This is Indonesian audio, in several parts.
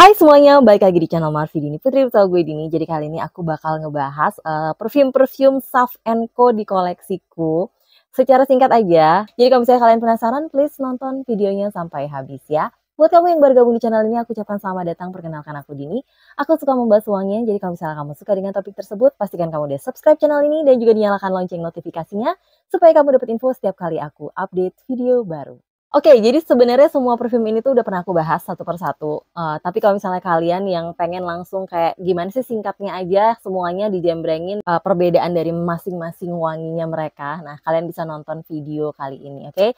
Hai semuanya, balik lagi di channel Marvi Dini Putri bersama gue Dini. Jadi kali ini aku bakal ngebahas perfume-perfume Sav & Co di koleksiku secara singkat aja. Jadi kalau misalnya kalian penasaran, please nonton videonya sampai habis ya. Buat kamu yang baru gabung di channel ini, aku ucapkan selamat datang, perkenalkan aku Dini. Aku suka membahas uangnya, jadi kalau misalnya kamu suka dengan topik tersebut, pastikan kamu udah subscribe channel ini dan juga dinyalakan lonceng notifikasinya supaya kamu dapat info setiap kali aku update video baru. Oke, jadi sebenarnya semua perfume ini tuh udah pernah aku bahas satu persatu. Tapi kalau misalnya kalian yang pengen langsung kayak gimana sih singkatnya aja semuanya dijembrengin perbedaan dari masing-masing wanginya mereka. Nah, kalian bisa nonton video kali ini, oke?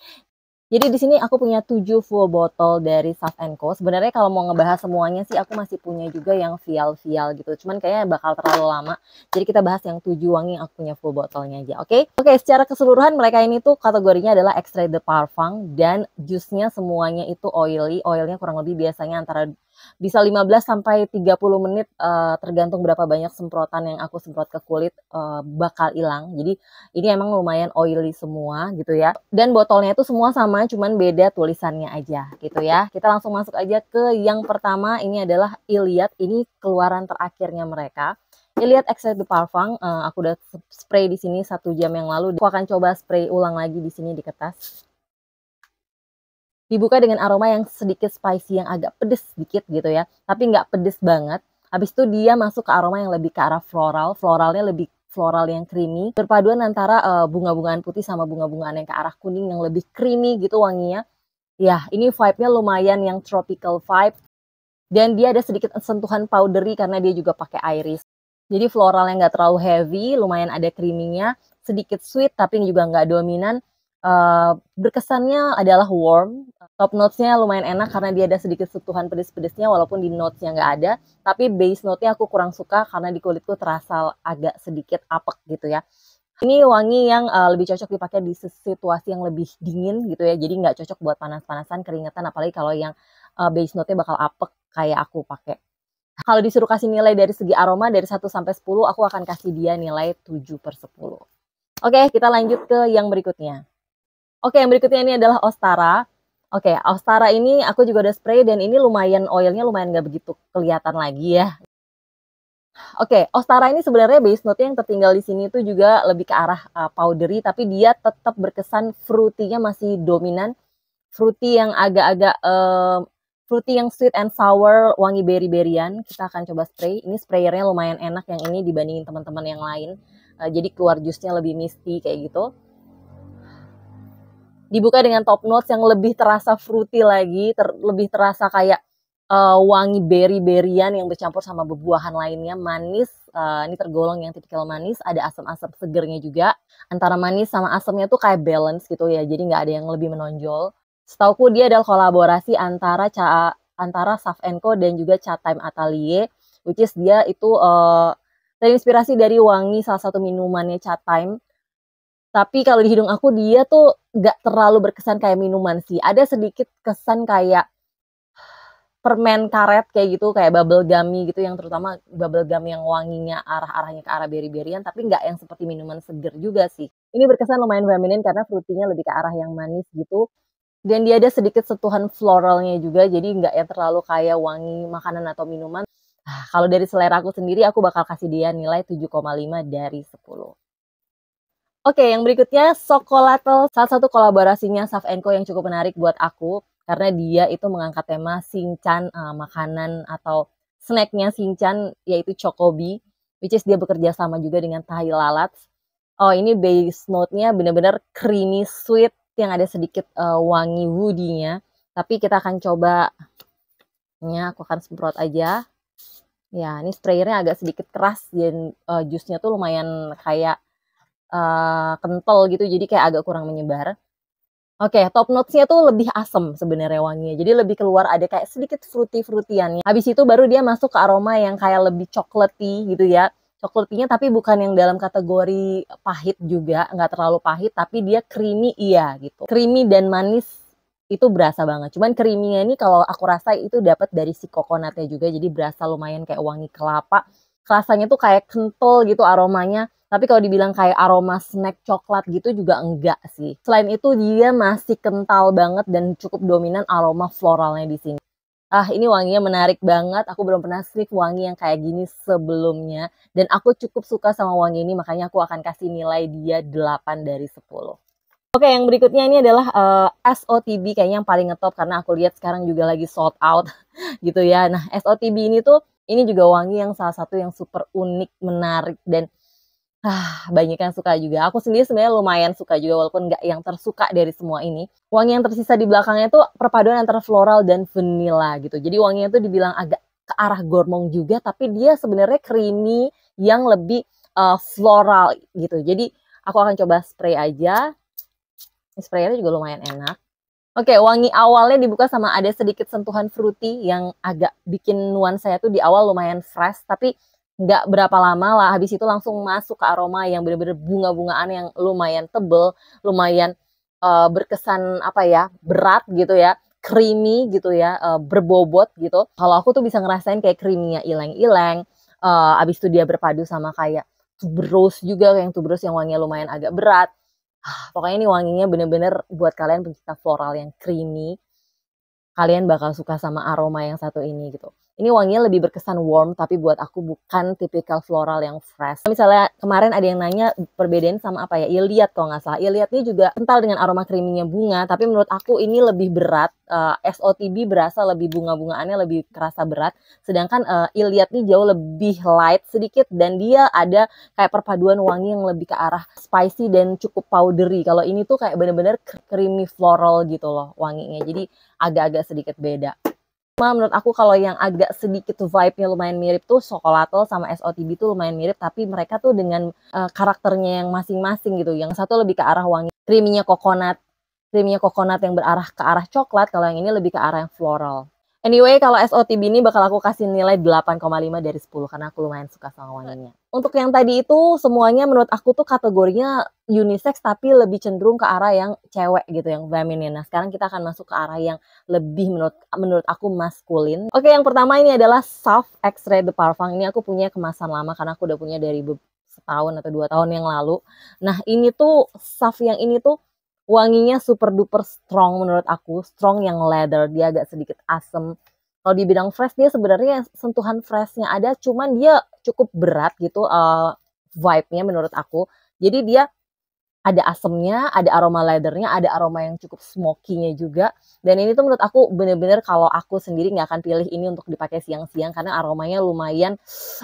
Jadi di sini aku punya 7 full botol dari Sav & Co. Sebenarnya kalau mau ngebahas semuanya sih aku masih punya juga yang vial-vial gitu. Cuman kayaknya bakal terlalu lama. Jadi kita bahas yang 7 wangi yang aku punya full botolnya aja, oke? Oke, secara keseluruhan mereka ini tuh kategorinya adalah extrait de parfum dan jusnya semuanya itu oily. Oilnya kurang lebih biasanya antara bisa 15 sampai 30 menit tergantung berapa banyak semprotan yang aku semprot ke kulit bakal hilang. Jadi ini emang lumayan oily semua gitu ya. Dan botolnya itu semua sama, cuman beda tulisannya aja gitu ya. Kita langsung masuk aja ke yang pertama, ini adalah Iliad. Ini keluaran terakhirnya mereka. Iliad Extrait de Parfum, aku udah spray di sini 1 jam yang lalu. Aku akan coba spray ulang lagi di sini di kertas. Dibuka dengan aroma yang sedikit spicy, yang agak pedes sedikit gitu ya, tapi nggak pedes banget. Habis itu dia masuk ke aroma yang lebih ke arah floral, floralnya lebih floral yang creamy, perpaduan antara bunga-bungaan putih sama bunga-bungaan yang ke arah kuning yang lebih creamy gitu wanginya. Ya, ini vibe-nya lumayan yang tropical vibe, dan dia ada sedikit sentuhan powdery karena dia juga pakai iris. Jadi floral yang nggak terlalu heavy, lumayan ada creamy-nya, sedikit sweet tapi juga nggak dominan. Berkesannya adalah warm. Top notes-nya lumayan enak karena dia ada sedikit sentuhan pedes-pedesnya walaupun di notes-nya nggak ada. Tapi base note-nya aku kurang suka karena di kulitku terasa agak sedikit apek gitu ya. Ini wangi yang lebih cocok dipakai di situasi yang lebih dingin gitu ya. Jadi nggak cocok buat panas-panasan, keringetan, apalagi kalau yang base note-nya bakal apek kayak aku pakai. Kalau disuruh kasih nilai dari segi aroma dari 1 sampai 10, aku akan kasih dia nilai 7/10. Oke, kita lanjut ke yang berikutnya. Oke, yang berikutnya ini adalah Ostara. Oke, Ostara ini aku juga udah spray dan ini lumayan oilnya lumayan nggak begitu kelihatan lagi ya. Oke, Ostara ini sebenarnya base note yang tertinggal di sini itu juga lebih ke arah powdery, tapi dia tetap berkesan fruity-nya masih dominan. Fruity yang agak-agak fruity yang sweet and sour, wangi berry-berryan. Kita akan coba spray. Ini sprayernya lumayan enak yang ini dibandingin teman-teman yang lain. Jadi keluar jusnya lebih misty kayak gitu. Dibuka dengan top notes yang lebih terasa fruity lagi, lebih terasa kayak wangi berry-berryan yang bercampur sama buah-buahan lainnya, manis. Ini tergolong yang tipikal manis, ada asam-asam segernya juga. Antara manis sama asamnya tuh kayak balance gitu ya, jadi nggak ada yang lebih menonjol. Setauku dia adalah kolaborasi antara Sav & Co dan juga Cha Time Atelier, which is dia itu terinspirasi dari wangi salah satu minumannya Cha Time. Tapi kalau di hidung aku dia tuh nggak terlalu berkesan kayak minuman sih. Ada sedikit kesan kayak permen karet kayak gitu, kayak bubble gummy gitu, yang terutama bubble gum yang wanginya arahnya ke arah berry-berryan, tapi nggak yang seperti minuman seger juga sih. Ini berkesan lumayan feminin karena fruity-nya lebih ke arah yang manis gitu. Dan dia ada sedikit sentuhan floralnya juga, jadi nggak yang terlalu kayak wangi makanan atau minuman. Kalau dari selera aku sendiri, aku bakal kasih dia nilai 7,5 dari 10. Oke, yang berikutnya Sokolatel, salah satu kolaborasinya Sav & Co yang cukup menarik buat aku karena dia itu mengangkat tema Shinchan, makanan atau snacknya Shinchan yaitu Chocobi, which is dia bekerja sama juga dengan Thai Lalat. Oh, ini base note-nya benar-benar creamy sweet yang ada sedikit wangi woody-nya. Tapi kita akan coba, aku akan semprot aja. Ya, ini sprayernya agak sedikit keras dan jusnya tuh lumayan kayak kental gitu, jadi kayak agak kurang menyebar. Oke, top notes-nya tuh lebih asem sebenarnya wanginya, jadi lebih keluar ada kayak sedikit fruity-fruityannya. Habis itu baru dia masuk ke aroma yang kayak lebih chocolatey gitu ya. Chocolatey-nya tapi bukan yang dalam kategori pahit juga, nggak terlalu pahit, tapi dia creamy iya gitu. Creamy dan manis itu berasa banget. Cuman creamy-nya ini kalau aku rasa itu dapat dari si coconut-nya juga, jadi berasa lumayan kayak wangi kelapa. Rasanya tuh kayak kental gitu aromanya. Tapi kalau dibilang kayak aroma snack coklat gitu juga enggak sih. Selain itu dia masih kental banget dan cukup dominan aroma floralnya di sini. Ini wanginya menarik banget, aku belum pernah sniff wangi yang kayak gini sebelumnya, dan aku cukup suka sama wangi ini, makanya aku akan kasih nilai dia 8 dari 10. Oke, yang berikutnya ini adalah SOTB, kayaknya yang paling ngetop karena aku lihat sekarang juga lagi sold out gitu ya. Nah, SOTB ini tuh, ini juga wangi yang salah satu yang super unik, menarik, dan banyak yang suka juga. Aku sendiri sebenarnya lumayan suka juga walaupun nggak yang tersuka dari semua ini. Wangi yang tersisa di belakangnya tuh perpaduan antara floral dan vanilla gitu. Jadi wanginya tuh dibilang agak ke arah gormong juga, tapi dia sebenarnya creamy yang lebih floral gitu. Jadi aku akan coba spray aja. Ini spraynya juga lumayan enak. Oke, wangi awalnya dibuka sama ada sedikit sentuhan fruity yang agak bikin nuansanya tuh di awal lumayan fresh, tapi nggak berapa lama lah, habis itu langsung masuk ke aroma yang bener-bener bunga-bungaan yang lumayan tebel, lumayan berkesan apa ya, berat gitu ya, creamy gitu ya, berbobot gitu. Kalau aku tuh bisa ngerasain kayak creamy-nya ileng-ileng, habis itu dia berpadu sama kayak tuberose juga, yang tuberose yang wanginya lumayan agak berat. Pokoknya ini wanginya bener-bener buat kalian pencinta floral yang creamy, kalian bakal suka sama aroma yang satu ini gitu. Ini wanginya lebih berkesan warm, tapi buat aku bukan tipikal floral yang fresh. Misalnya kemarin ada yang nanya perbedaan sama apa ya, Iliad kalau nggak salah. Iliad ini juga kental dengan aroma creamy-nya bunga, tapi menurut aku ini lebih berat. SOTB berasa lebih bunga-bungaannya lebih kerasa berat. Sedangkan Iliad ini jauh lebih light sedikit, dan dia ada kayak perpaduan wangi yang lebih ke arah spicy dan cukup powdery. Kalau ini tuh kayak bener-bener creamy floral gitu loh wanginya. Jadi agak-agak sedikit beda. Menurut aku kalau yang agak sedikit vibe-nya lumayan mirip tuh Xocolatl sama SOTB tuh lumayan mirip, tapi mereka tuh dengan karakternya yang masing-masing gitu. Yang satu lebih ke arah wangi creamy-nya coconut yang berarah ke arah coklat, kalau yang ini lebih ke arah yang floral. Anyway, kalau SOTB ini bakal aku kasih nilai 8,5 dari 10 karena aku lumayan suka sama wanginya. Untuk yang tadi itu semuanya menurut aku tuh kategorinya unisex tapi lebih cenderung ke arah yang cewek gitu, yang feminine. Nah, sekarang kita akan masuk ke arah yang lebih menurut aku maskulin. Oke, yang pertama ini adalah Sav X-Ray The Parfum. Ini aku punya kemasan lama karena aku udah punya dari setahun atau 2 tahun yang lalu. Nah, ini tuh Sav yang ini tuh wanginya super duper strong menurut aku, strong yang leather, dia agak sedikit asem. Kalau dibilang fresh, dia sebenarnya sentuhan freshnya ada, cuman dia cukup berat gitu vibe-nya menurut aku. Jadi dia ada asemnya, ada aroma leathernya, ada aroma yang cukup smoky-nya juga. Dan ini tuh menurut aku bener-bener kalau aku sendiri nggak akan pilih ini untuk dipakai siang-siang karena aromanya lumayan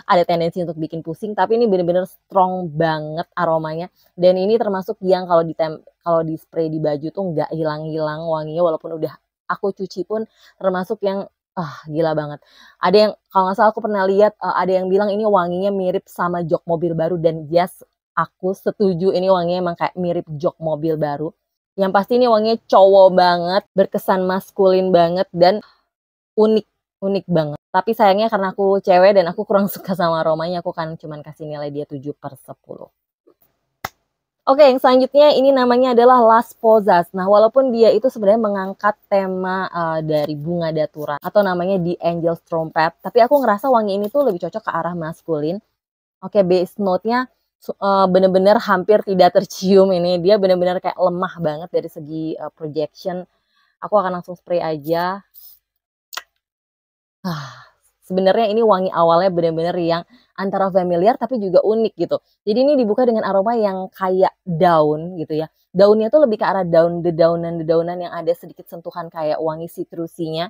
ada tendensi untuk bikin pusing. Tapi ini bener-bener strong banget aromanya. Dan ini termasuk yang kalau di spray di baju tuh nggak hilang-hilang wanginya, walaupun udah aku cuci pun termasuk yang gila banget. Ada yang kalau nggak salah aku pernah lihat ada yang bilang ini wanginya mirip sama jok mobil baru, dan yes, aku setuju, ini wanginya emang kayak mirip jok mobil baru. Yang pasti ini wanginya cowok banget, berkesan maskulin banget, dan unik, unik banget. Tapi sayangnya karena aku cewek dan aku kurang suka sama aromanya, aku kan cuman kasih nilai dia 7/10. Oke, yang selanjutnya ini namanya adalah Las Posas. Nah, walaupun dia itu sebenarnya mengangkat tema dari bunga datura atau namanya The Angel's Trumpet, tapi aku ngerasa wangi ini tuh lebih cocok ke arah maskulin. Oke, base note-nya bener-bener hampir tidak tercium ini. Dia bener-bener kayak lemah banget dari segi projection. Aku akan langsung spray aja. Sebenarnya ini wangi awalnya bener-bener yang antara familiar tapi juga unik gitu. Jadi ini dibuka dengan aroma yang kayak daun gitu ya. Daunnya tuh lebih ke arah dedaunan yang ada sedikit sentuhan kayak wangi citrusinya.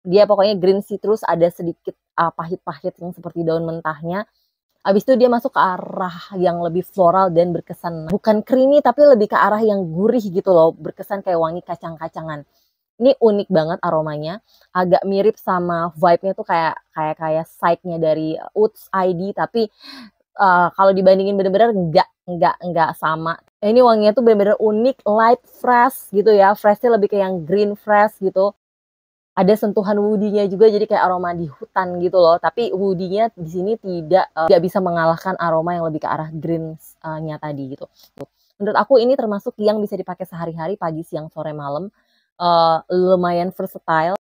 Dia pokoknya green citrus, ada sedikit pahit-pahit yang seperti daun mentahnya. Abis itu dia masuk ke arah yang lebih floral dan berkesan bukan creamy tapi lebih ke arah yang gurih gitu loh, berkesan kayak wangi kacang-kacangan. Ini unik banget aromanya, agak mirip sama vibe-nya tuh kayak side-nya dari Woods ID, tapi kalau dibandingin bener-bener enggak sama. Ini wanginya tuh bener-bener unik, light fresh gitu ya, freshnya lebih kayak yang green fresh gitu. Ada sentuhan woody-nya juga, jadi kayak aroma di hutan gitu loh. Tapi woody-nya di sini tidak bisa mengalahkan aroma yang lebih ke arah green-nya tadi gitu. Menurut aku ini termasuk yang bisa dipakai sehari-hari, pagi, siang, sore, malam. Lumayan versatile.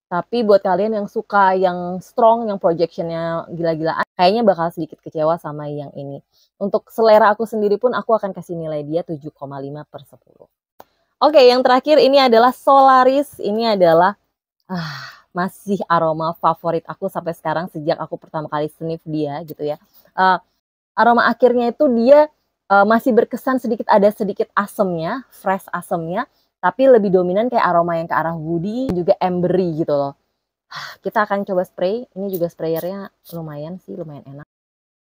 Tapi buat kalian yang suka yang strong, yang projectionnya gila-gilaan, kayaknya bakal sedikit kecewa sama yang ini. Untuk selera aku sendiri pun aku akan kasih nilai dia 7,5/10. Oke, yang terakhir ini adalah Solaris. Ini adalah masih aroma favorit aku sampai sekarang sejak aku pertama kali sniff dia gitu ya. Aroma akhirnya itu dia masih berkesan sedikit ada sedikit asemnya, fresh asemnya, tapi lebih dominan kayak aroma yang ke arah woody juga ambery gitu loh. Kita akan coba spray, ini juga sprayernya lumayan sih, lumayan enak.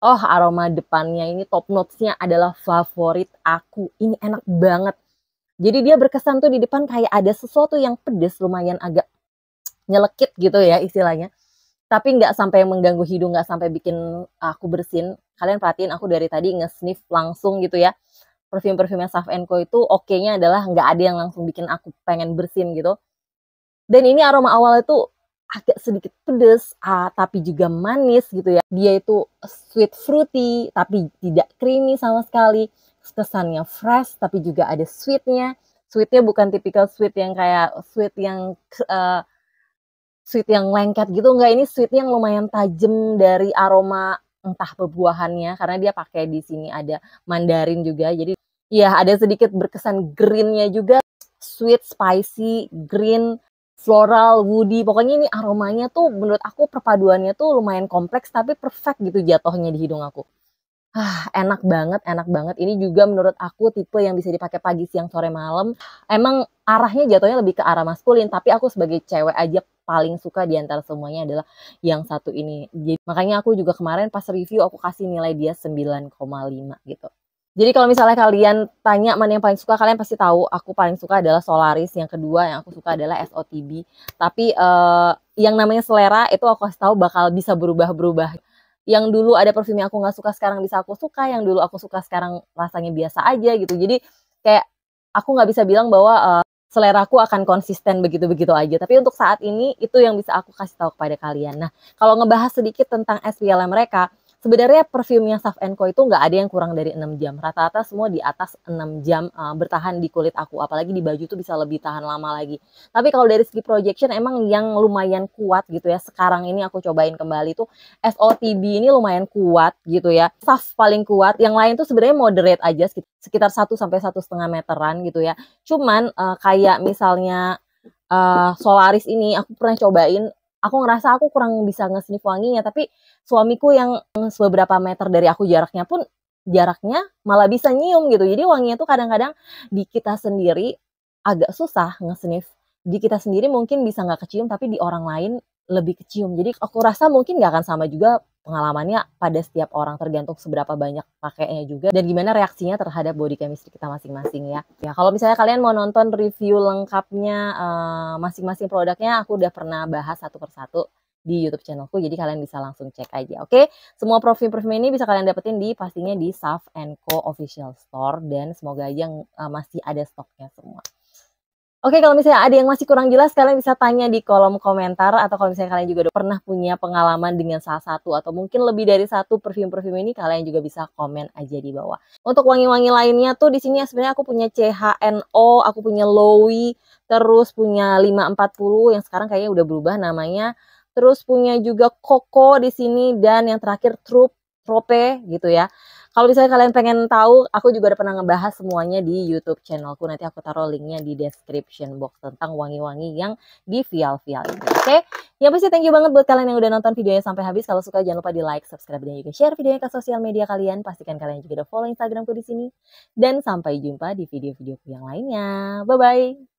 Oh, aroma depannya ini top notes-nya adalah favorit aku. Ini enak banget. Jadi dia berkesan tuh di depan kayak ada sesuatu yang pedes, lumayan agak nyelekit gitu ya istilahnya. Tapi nggak sampai mengganggu hidung, nggak sampai bikin aku bersin. Kalian perhatiin aku dari tadi nge-sniff langsung gitu ya. Parfum-parfumnya Sav & Co itu oke-nya adalah nggak ada yang langsung bikin aku pengen bersin gitu. Dan ini aroma awalnya tuh agak sedikit pedes, tapi juga manis gitu ya. Dia itu sweet fruity, tapi tidak creamy sama sekali. Kesannya fresh, tapi juga ada sweetnya. Sweetnya bukan tipikal sweet yang kayak sweet yang lengket gitu, enggak. Ini sweetnya yang lumayan tajam dari aroma entah bebuahannya, karena dia pakai di sini ada mandarin juga. Jadi ya ada sedikit berkesan green-nya juga, sweet, spicy, green, floral, woody, pokoknya ini aromanya tuh menurut aku perpaduannya tuh lumayan kompleks tapi perfect gitu jatuhnya di hidung aku. Enak banget, enak banget. Ini juga menurut aku tipe yang bisa dipakai pagi, siang, sore, malam. Emang arahnya jatuhnya lebih ke arah maskulin, tapi aku sebagai cewek aja paling suka di antara semuanya adalah yang satu ini. Jadi makanya aku juga kemarin pas review aku kasih nilai dia 9,5 gitu. Jadi kalau misalnya kalian tanya mana yang paling suka, kalian pasti tahu aku paling suka adalah Solaris, yang kedua yang aku suka adalah SOTB. Tapi yang namanya selera itu aku kasih tahu bakal bisa berubah-berubah. Yang dulu ada parfum yang aku nggak suka sekarang bisa aku suka, yang dulu aku suka sekarang rasanya biasa aja gitu. Jadi kayak aku nggak bisa bilang bahwa seleraku akan konsisten begitu-begitu aja. Tapi untuk saat ini itu yang bisa aku kasih tahu kepada kalian. Nah, kalau ngebahas sedikit tentang SPLM mereka, sebenarnya perfumnya Sav & Co itu nggak ada yang kurang dari 6 jam. Rata-rata semua di atas 6 jam bertahan di kulit aku. Apalagi di baju tuh bisa lebih tahan lama lagi. Tapi kalau dari segi projection emang yang lumayan kuat gitu ya. Sekarang ini aku cobain kembali tuh SOTB ini lumayan kuat gitu ya. Sav paling kuat. Yang lain tuh sebenarnya moderate aja sekitar 1 sampai 1,5 meteran gitu ya. Cuman kayak misalnya Solaris ini aku pernah cobain, aku ngerasa aku kurang bisa nge-sniff wanginya, tapi suamiku yang beberapa meter dari aku jaraknya malah bisa nyium gitu. Jadi wanginya tuh kadang-kadang di kita sendiri agak susah nge-sniff. Di kita sendiri mungkin bisa nggak kecium, tapi di orang lain lebih kecium. Jadi aku rasa mungkin nggak akan sama juga pengalamannya pada setiap orang, tergantung seberapa banyak pakainya juga dan gimana reaksinya terhadap body chemistry kita masing-masing ya. Ya kalau misalnya kalian mau nonton review lengkapnya masing-masing produknya, aku udah pernah bahas satu persatu di YouTube channelku, jadi kalian bisa langsung cek aja. Oke, semua parfum ini bisa kalian dapetin pastinya di Sav & Co official store, dan semoga aja masih ada stoknya semua. Oke, kalau misalnya ada yang masih kurang jelas, kalian bisa tanya di kolom komentar, atau kalau misalnya kalian juga udah pernah punya pengalaman dengan salah satu atau mungkin lebih dari satu parfum ini, kalian juga bisa komen aja di bawah. Untuk wangi-wangi lainnya tuh di sini sebenarnya aku punya CHNO, aku punya Lowy, terus punya 540 yang sekarang kayaknya udah berubah namanya. Terus punya juga Coco di sini, dan yang terakhir Trope gitu ya. Kalau misalnya kalian pengen tahu, aku juga udah pernah ngebahas semuanya di YouTube channelku. Nanti aku taruh linknya di description box tentang wangi-wangi yang di vial-vial ini. Oke? Ya pasti thank you banget buat kalian yang udah nonton videonya sampai habis. Kalau suka jangan lupa di like, subscribe, dan juga share videonya ke sosial media kalian. Pastikan kalian juga udah follow Instagramku di sini. Dan sampai jumpa di video-videoku yang lainnya. Bye-bye!